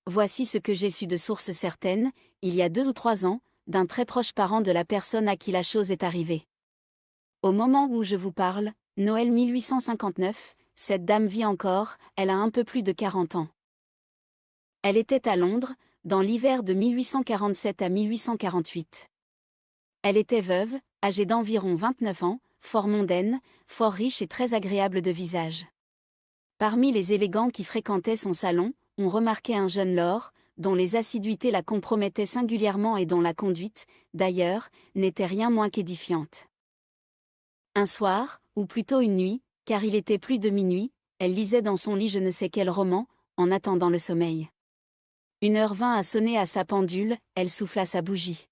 Voici ce que j'ai su de sources certaines, il y a 2 ou 3 ans, d'un très proche parent de la personne à qui la chose est arrivée. Au moment où je vous parle, Noël 1859, cette dame vit encore, elle a un peu plus de 40 ans. Elle était à Londres, dans l'hiver de 1847 à 1848. Elle était veuve, âgée d'environ 29 ans, fort mondaine, fort riche et très agréable de visage. Parmi les élégants qui fréquentaient son salon, on remarquait un jeune lord, dont les assiduités la compromettaient singulièrement et dont la conduite, d'ailleurs, n'était rien moins qu'édifiante. Un soir, ou plutôt une nuit, car il était plus de minuit, elle lisait dans son lit je ne sais quel roman, en attendant le sommeil. 1h vint à sonner à sa pendule, elle souffla sa bougie.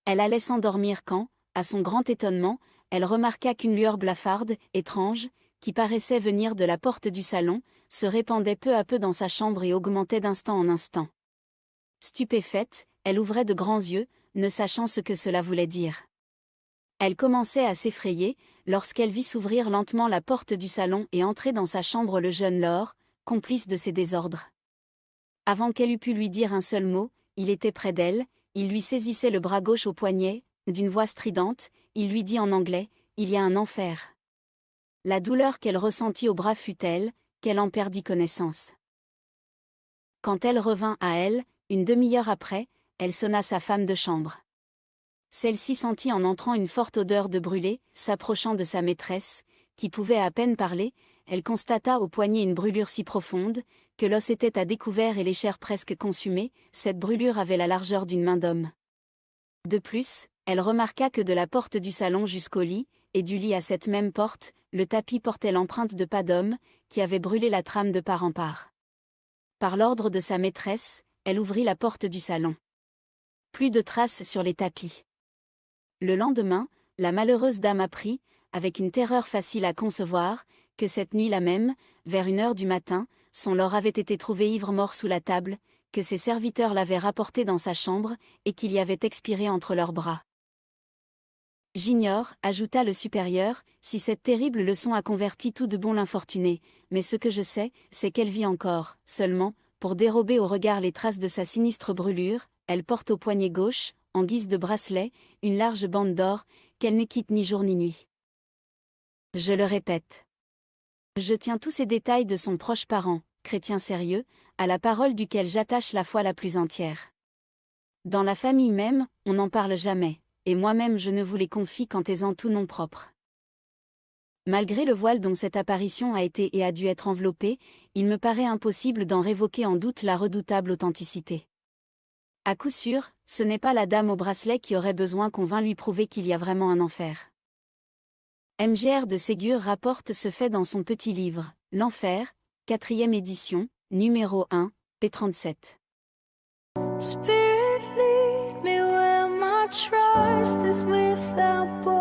Elle allait s'endormir quand, à son grand étonnement, elle remarqua qu'une lueur blafarde, étrange, qui paraissait venir de la porte du salon, se répandait peu à peu dans sa chambre et augmentait d'instant en instant. Stupéfaite, elle ouvrait de grands yeux, ne sachant ce que cela voulait dire. Elle commençait à s'effrayer, lorsqu'elle vit s'ouvrir lentement la porte du salon et entrer dans sa chambre le jeune lord, complice de ses désordres. Avant qu'elle eût pu lui dire un seul mot, il était près d'elle, il lui saisissait le bras gauche au poignet, d'une voix stridente, il lui dit en anglais, « Il y a un enfer ». La douleur qu'elle ressentit au bras fut telle, qu'elle en perdit connaissance. Quand elle revint à elle, une demi-heure après, elle sonna sa femme de chambre. Celle-ci sentit en entrant une forte odeur de brûlé, s'approchant de sa maîtresse, qui pouvait à peine parler, elle constata au poignet une brûlure si profonde, que l'os était à découvert et les chairs presque consumées, cette brûlure avait la largeur d'une main d'homme. De plus, elle remarqua que de la porte du salon jusqu'au lit, et du lit à cette même porte, le tapis portait l'empreinte de pas d'homme, qui avait brûlé la trame de part en part. Par l'ordre de sa maîtresse, elle ouvrit la porte du salon. Plus de traces sur les tapis. Le lendemain, la malheureuse dame apprit, avec une terreur facile à concevoir, que cette nuit-là même, vers 1h du matin, son lord avait été trouvé ivre-mort sous la table, que ses serviteurs l'avaient rapporté dans sa chambre, et qu'il y avait expiré entre leurs bras. J'ignore, ajouta le supérieur, si cette terrible leçon a converti tout de bon l'infortuné, mais ce que je sais, c'est qu'elle vit encore, seulement, pour dérober au regard les traces de sa sinistre brûlure, elle porte au poignet gauche, en guise de bracelet, une large bande d'or, qu'elle ne quitte ni jour ni nuit. Je le répète. Je tiens tous ces détails de son proche parent, chrétien sérieux, à la parole duquel j'attache la foi la plus entière. Dans la famille même, on n'en parle jamais, et moi-même je ne vous les confie qu'en taisant tout nom propre. Malgré le voile dont cette apparition a été et a dû être enveloppée, il me paraît impossible d'en révoquer en doute la redoutable authenticité. À coup sûr, ce n'est pas la dame au bracelet qui aurait besoin qu'on vînt lui prouver qu'il y a vraiment un enfer. Mgr de Ségur rapporte ce fait dans son petit livre, L'Enfer, 4e édition, numéro 1, p. 37. Spirit, lead me where my trust is without borders.